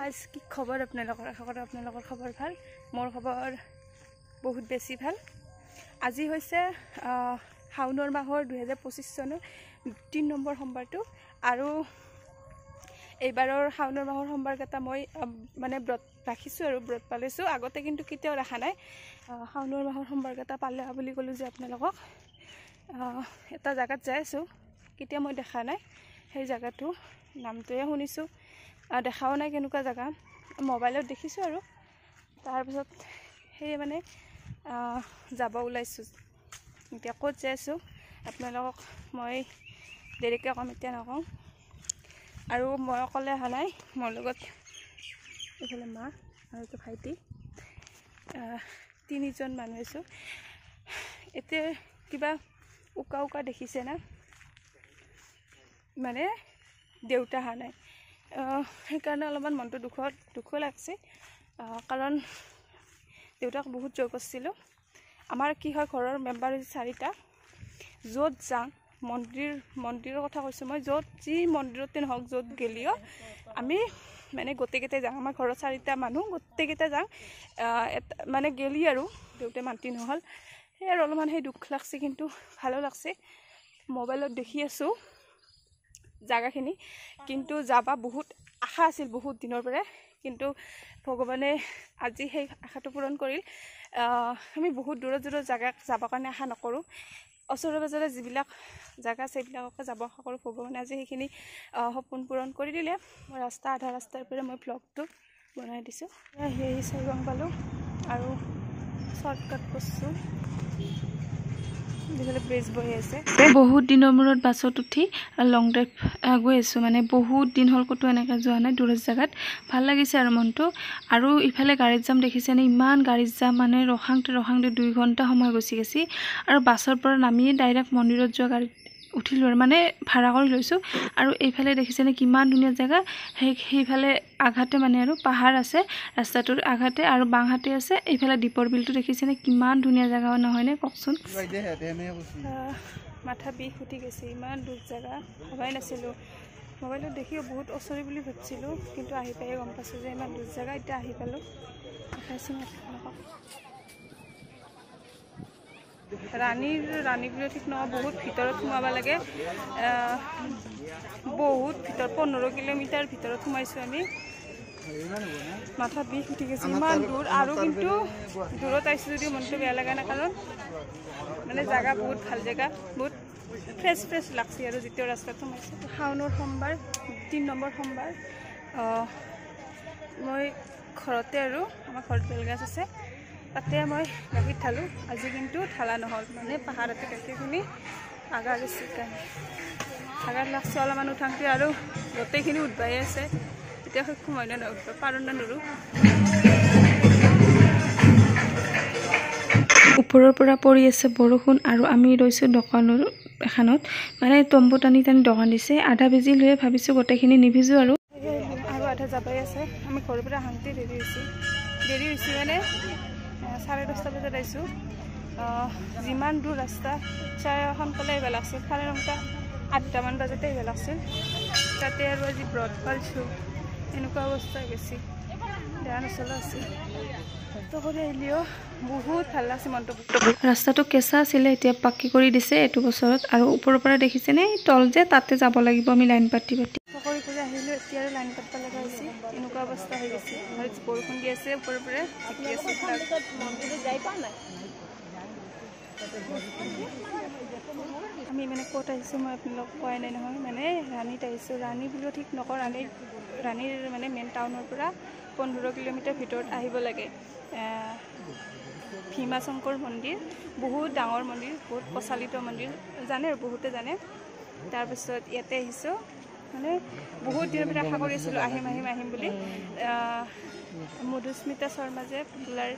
Guys কি খবৰ আপোনালোকৰ আশা কৰোঁ আপোনালোকৰ খবৰ ভাল মোৰ খবৰ বহুত বেছি ভাল আজি হৈছে শাওনৰ মাহৰ 2025 চনৰ 3 নম্বৰ সোমবাৰটো আৰু এইবাৰৰ শাওনৰ মাহৰ সোমবাৰকেইটা মই মানে ব্ৰত ৰাখিছোঁ আৰু ব্ৰত পালিছোঁ আগতে কিন্তু কেতিয়াও ৰাখা নাই শাওনৰ মাহৰ সোমবাৰকেইটা পালে বুলি ক'লোঁ যে আপোনালোকক এটা জাগাত যাই আছোঁ কেতিয়া মই দেখা নাই সেই জাগাটো নামটোৱে শুনিছোঁ দেখাও নাই কেনেকুৱা জাগা মোবাইলত দেখিছোঁ আৰু তাৰপিছত সেই মানে যাব ওলাইছোঁ এতিয়া ক'ত যাই আছোঁ আপোনালোকক মই দেৰিকৈ ক'ম এতিয়া নকওঁ আৰু মই অকলে অহা নাই মোৰ লগত এইফালে মা আৰু এইটো ভাইটি তিনিজন মানুহ আছোঁ এতিয়া কিবা উকা উকা দেখিছে না মানে দেউতা অহা নাই সেইকাৰণে অলপমান মনটো দুখ লাগছে কাৰণ দেউতাক বহুত জোৰ কৰিছিলোঁ আমাৰ কি হয় ঘৰৰ মেম্বাৰ হৈছে 4টা য'ত যাওঁ মন্দিৰৰ কথা কৈছোঁ মই য'ত যি মন্দিৰতে নহওক য'ত গেলিও আমি মানে গোটেইকেইটাই যাওঁ আমাৰ ঘৰত 4টা মানুহ গোটেইকেইটা যাওঁ মানে গেলি আৰু দেউতাই মান্তি নহ'ল সেই আৰু অলপমান সেই দুখ লাগছে কিন্তু ভালো লাগছে মোবাইলত দেখি আছোঁ জাগাখিনি কিন্তু যাবা বহুত আশা আছিল বহুত দিনৰ পৰা কিন্তু ভগৱানে আজি সেই আশাটো পূৰণ কৰিল আমি বহুত দূৰৰ জাগাত যাবৰ কাৰণে আশা নকৰোঁ ওচৰে পাজৰে যিবিলাক জাগা আছে সেইবিলাককে যাব আশা কৰোঁ ভগৱানে আজি সেইখিনি সপোন পূৰণ কৰি দিলে মই আধা ৰাস্তাৰ পৰা মই ব্লগটো বনাই দিছোঁ সেই চাইবাং পালোঁ আৰু শ্বৰ্টকাট কৰিছোঁ ব্ৰিজ বহি আছে বহুত দিনৰ মূৰত বাছত উঠি লং ড্ৰাইভ গৈ আছোঁ মানে বহুত দিন হ'ল ক'তো এনেকৈ যোৱা নাই দূৰৰ জেগাত ভাল লাগিছে আৰু মনটো আৰু ইফালে গাড়ীত যাম দেখিছেনে ইমান গাড়ীত যাম মানে ৰখাংতে 2 ঘণ্টা সময় গুচি গৈছে আৰু বাছৰ পৰা নামিয়ে ডাইৰেক্ট মন্দিৰত যোৱা গাড়ীত উঠিলোঁ আৰু মানে ভাড়া কৰি লৈছোঁ আৰু এইফালে দেখিছেনে কিমান ধুনীয়া জেগা সেইফালে আঘাতে মানে আৰু পাহাৰ আছে ৰাস্তাটোৰ আঘাতে আৰু বাঁহাতে আছে এইফালে দীপৰ বিলটো দেখিছেনে কিমান ধুনীয়া জেগা নহয়নে কওকচোন মাথা বিষ উঠি গৈছে ইমান দূৰ জেগা ভবাই নাছিলোঁ মোবাইলত দেখিও বহুত ওচৰে বুলি ভাবিছিলোঁ কিন্তু আহি পাই গম পাইছোঁ যে ইমান দূৰ জেগা এতিয়া আহি পালোঁ দেখাইছোঁ ৰাণী বুলি ঠিক নহয় বহুত ভিতৰত সোমাব লাগে বহুত ভিতৰত 15 কিলোমিটাৰ ভিতৰত সোমাইছোঁ আমি মাথা বিষ উঠি গৈছে ইমান দূৰ আৰু কিন্তু দূৰত আহিছোঁ যদিও মনটো বেয়া লগা নাই কাৰণ মানে জাগা বহুত ভাল জেগা বহুত ফ্ৰেছ লাগছে আৰু যেতিয়া ৰাস্তাত সোমাইছোঁ শাওনৰ সোমবাৰ 3 নম্বৰ সোমবাৰ মই ঘৰতে আৰু আমাৰ ঘৰত বেলগাছ আছে তাতে মই গাখীৰ ঢালোঁ আজি কিন্তু ঢালা নহ'ল মানে পাহাৰতে গাখীৰখিনি আগাৰ আছে কাৰণে আগাৰ লাগছে অলপমান উঠাংতে আৰু গোটেইখিনি উঠবাই আছে এতিয়া সক্ষম হয় না উঠব পাৰোঁ না নৰোঁ ওপৰৰ পৰা পৰি আছে বৰষুণ আৰু আমি ৰৈছোঁ দোকানৰ এখনত মানে তম্বু টানি দোকান দিছে আধা ভিজি লৈ ভাবিছোঁ গোটেইখিনি নিভিজোঁ আৰু আধা যাবাই আছে আমি ঘৰৰ পৰা আহোঁতে দেৰি হৈছে মানে 10:30 বজাত আহিছোঁ যিমান দূৰ ৰাস্তা সোনকালে আহিব লাগছিল 8টামান বজাতে আহিব লাগছিল তাতে আৰু আজি ব্ৰত পাইছোঁ এনেকুৱা অৱস্থা বেছি বেয়া নচলা আছিল তো কৰি আহিলেও বহুত ভাল লাগছে মনটো ৰাস্তাটো কেঁচা আছিলে এতিয়া পাকি কৰি দিছে এইটো বছৰত আৰু ওপৰৰ পৰা দেখিছেনে তল যে তাতে যাব লাগিব আমি লাইন পাতি কৰি আহিলোঁ এতিয়া আৰু লাইন পাতিব লগা হৈছে এনেকুৱা অৱস্থা হৈ গৈছে আৰু বৰষুণ দি আছে ওপৰৰ পৰা মন্দিৰত যাই পোৱা নাই আমি মানে ক'ত আহিছোঁ মই আপোনালোক কোৱাই নাই নহয় মানে ৰাণীত আহিছোঁ ৰাণী বুলিও ঠিক নকওঁ ৰাণীৰ মানে মেইন টাউনৰ পৰা 15 কিলোমিটাৰ ভিতৰত আহিব লাগে ভীমা শংকৰ মন্দিৰ বহুত ডাঙৰ মন্দিৰ বহুত প্ৰচলিত মন্দিৰ জানে আৰু বহুতে জানে তাৰপিছত ইয়াতে আহিছোঁ মানে বহুত দিনৰ পৰা আশা কৰি আছিলোঁ আহিম বুলি মধুস্মিতা শৰ্মা যে পপুলাৰ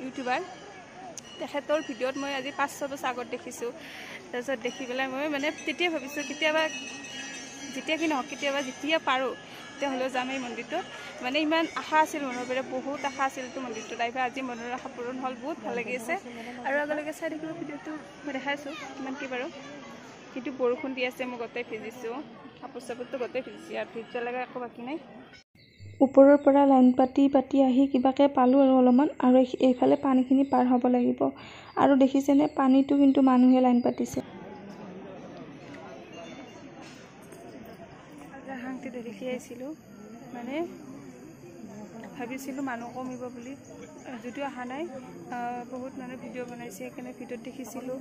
ইউটিউবাৰ তেখেতৰ ভিডিঅ'ত মই আজি 5-6 বছৰ আগত দেখিছোঁ তাৰপিছত দেখি পেলাই মই মানে তেতিয়া ভাবিছোঁ কেতিয়াবা যেতিয়া পাৰোঁ তেতিয়াহ'লেও যাম এই মন্দিৰটোত মানে ইমান আশা আছিল মনৰ পৰা বহুত আশা আছিল এইটো মন্দিৰটোত আহিব আজি মনৰ আশা পূৰণ হ'ল বহুত ভাল লাগি আছে আৰু আগলৈকে চাই থাকিব ভিডিঅ'টো মই দেখাইছোঁ কিমান কি বাৰু কিন্তু বৰষুণ দি আছে মই গোটেই ভিজিছোঁ কাপোৰ চাপোৰটো গোটেই ভিজিছে আৰু ভিজিব লগা একো বাকী নাই ওপৰৰ পৰা লাইন পাতি পাতি আহি কিবাকে পালোঁ আৰু অলপমান, আৰু এইফালে পানীখিনি পাৰ হ'ব লাগিব। আৰু দেখিছেনে পানীটো কিন্তু মানুহে লাইন পাতিছে। হাঁহটো দেখি আহিছিলোঁ, মানে ভাবিছিলোঁ মানুহ কমিব বুলি, যদিও অহা নাই। বহুত মানুহে ভিডিঅ' বনাইছে, সেইকাৰণে ভিডিঅ'ত দেখিছিলোঁ,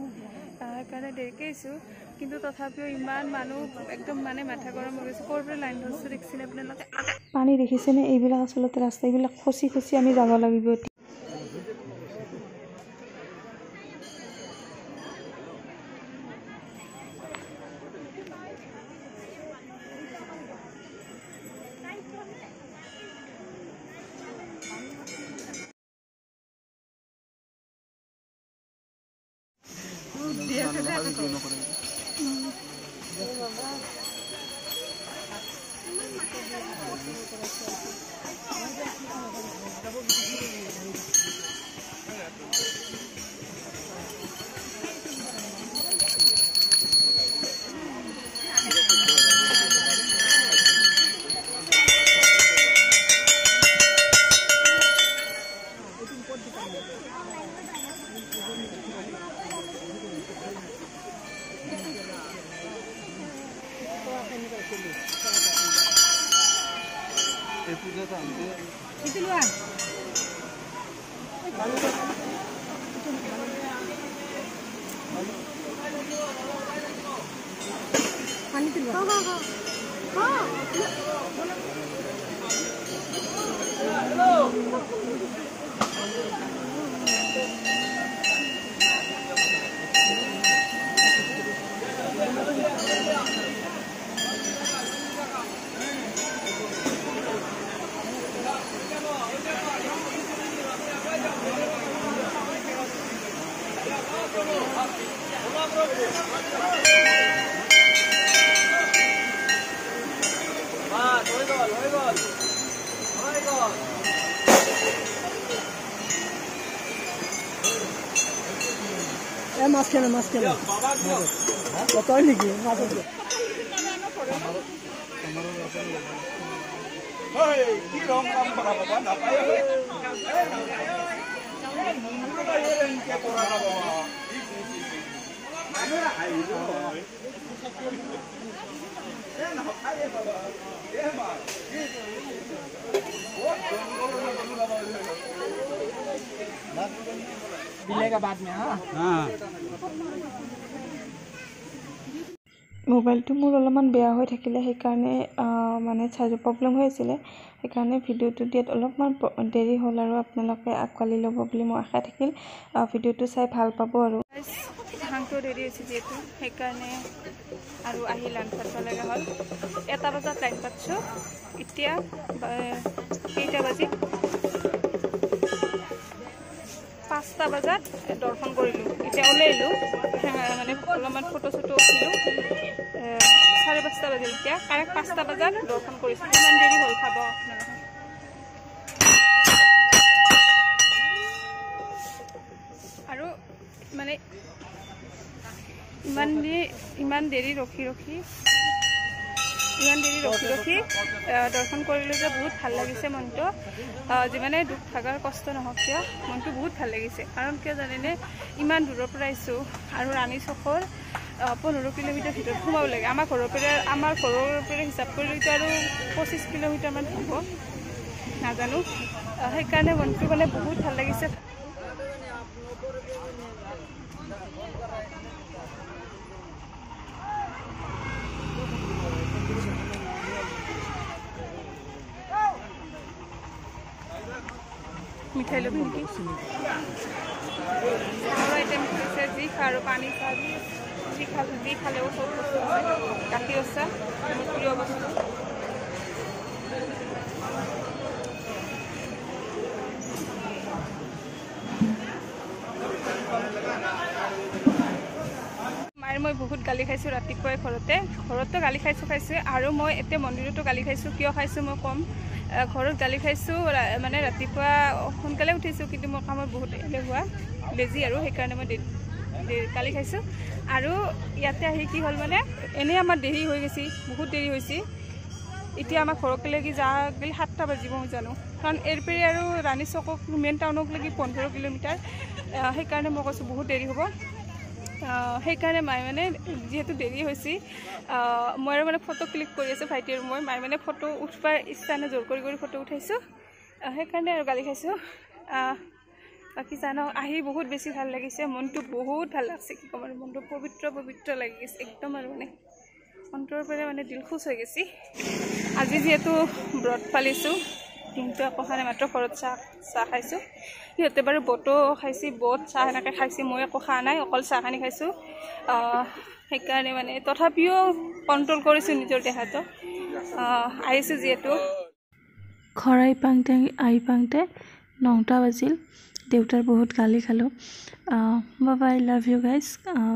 সেইকাৰণে দেৰিকৈ আহিছোঁ। কিন্তু তথাপিও ইমান মানুহ একদম মানে মাথা গৰম হৈ গৈছে। ক'ৰ পৰা লাইন ধৰিছোঁ দেখিছেনে আপোনালোকে? পানী দেখিছেনে? এইবিলাক আচলতে ৰাস্তা, এইবিলাক খচি খচি আমি যাব লাগিব এতিয়া। মাছ খেলে তই নেকি মাছ मिलेगा बाद में। हाँ মোবাইলটো মোৰ অলপমান বেয়া হৈ থাকিলে, সেইকাৰণে মানে চাৰ্জৰ প্ৰব্লেম হৈ আছিলে, সেইকাৰণে ভিডিঅ'টো দিয়াত অলপমান দেৰি হ'ল, আৰু আপোনালোকে আঁকোৱালি ল'ব বুলি মই আশা থাকিল। ভিডিঅ'টো চাই ভাল পাব। আৰু হাঁহটো দেৰি হৈছে যিহেতু, সেইকাৰণে আৰু আহি লাইন পাতিব লগা হ'ল। 1টা বজাত লাইন পাতিছোঁ, এতিয়া কেইটা বাজি? 5টা বজাত দৰ্শন কৰিলোঁ। এতিয়া ওলাই আহিলোঁ, মানে অলপমান ফটো চটো উঠিলোঁ। 5:30 বাজিল, এতিয়া কাৰেক্ট 5টা বজাত দৰ্শন কৰিছোঁ। ইমান দেৰি হ'ল খাব আপোনালোকে। আৰু মানে ইমান দেৰি ৰখি দৰ্শন কৰিলোঁ যে বহুত ভাল লাগিছে মনটো। যিমানে দুখ ভাগৰ কষ্ট নহওক কিয়, মনটো বহুত ভাল লাগিছে। কাৰণ কিয় জানেনে, ইমান দূৰৰ পৰা আহিছোঁ, আৰু ৰাণী চকৰ 15 কিলোমিটাৰ ভিতৰত সোমাব লাগে। আমাৰ ঘৰৰ পৰা হিচাপ কৰিলেতো আৰু 25 কিলোমিটাৰমান হ'ব, নাজানো। সেইকাৰণে মনটো মানে বহুত ভাল লাগিছে। মিঠাই ল'বি নেকি? আইটেম হৈছে যি খা আৰু পানী খাবি, যি খালেও চব বস্তু আছে। গাখীৰ আছে, মোৰ প্ৰিয় বস্তু। মায়েৰ মই বহুত গালি খাইছোঁ ৰাতিপুৱাই ঘৰতো গালি খাইছোঁ আৰু মই এতিয়া মন্দিৰতো গালি খাইছোঁ। কিয় খাইছোঁ মই ক'ম। ঘৰত গালি খাইছোঁ, মানে ৰাতিপুৱা সোনকালে উঠিছোঁ, কিন্তু মোৰ কামত বহুত এলেহুৱা লেজি, আৰু সেইকাৰণে মই গালি খাইছোঁ। আৰু ইয়াতে আহি কি হ'ল, মানে এনেই আমাৰ দেৰি হৈ গৈছে, বহুত দেৰি হৈছে। এতিয়া আমাৰ ঘৰক লাগি যা গ'লে 7টা বাজিব জানো কাৰণ এৰপৰি আৰু ৰাণী চকক মেইন টাউনক লাগি 15 কিলোমিটাৰ সেইকাৰণে মই কৈছোঁ বহুত দেৰি হ'ব সেইকাৰণে মায়ে মানে যিহেতু দেৰি হৈছে মই আৰু মানে ফটো ক্লিক কৰি আছোঁ ভাইটি আৰু মই মায়ে মানে ফটো উঠবাৰ ইচ্ছা নাই জোৰ কৰি ফটো উঠাইছোঁ সেইকাৰণে আৰু গালি খাইছোঁ বাকী জানো আহি বহুত বেছি ভাল লাগিছে মনটো বহুত ভাল লাগছে কি ক'ম আৰু মনটো পবিত্ৰ লাগি গৈছে একদম আৰু মানে অন্তৰৰ পৰা মানে দিল খুচ হৈ গৈছে আজি যিহেতু ব্ৰত পালিছোঁ কিন্তু আকৌ খানে মাত্ৰ ঘৰত চাহ খাইছোঁ সিহঁতে বাৰু বটো খাইছে বট চাহ এনেকৈ খাইছে মই একো খোৱা নাই অকল চাহখিনি খাইছোঁ সেইকাৰণে মানে তথাপিও কণ্ট্ৰল কৰিছোঁ নিজৰ দেহাটো আহিছোঁ যিহেতু ঘৰ আহি পাওঁতে 9টা বাজিল দেউতাৰ বহুত গালি খালোঁ বাই লাভ ইউ গাইজ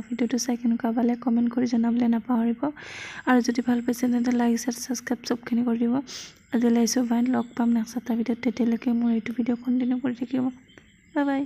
ভিডিঅ'টো চাই কেনেকুৱা পালে কমেণ্ট কৰি জনাবলৈ নাপাহৰিব আৰু যদি ভাল পাইছে তেন্তে লাইক শ্বেয়াৰ ছাবস্ক্ৰাইব চবখিনি কৰি দিব আজিলৈ আহিছোঁ বাই লগ পাম নেক্সট এটা ভিডিঅ'ত তেতিয়ালৈকে মোৰ এইটো ভিডিঅ' কণ্টিনিউ কৰি থাকিব বাই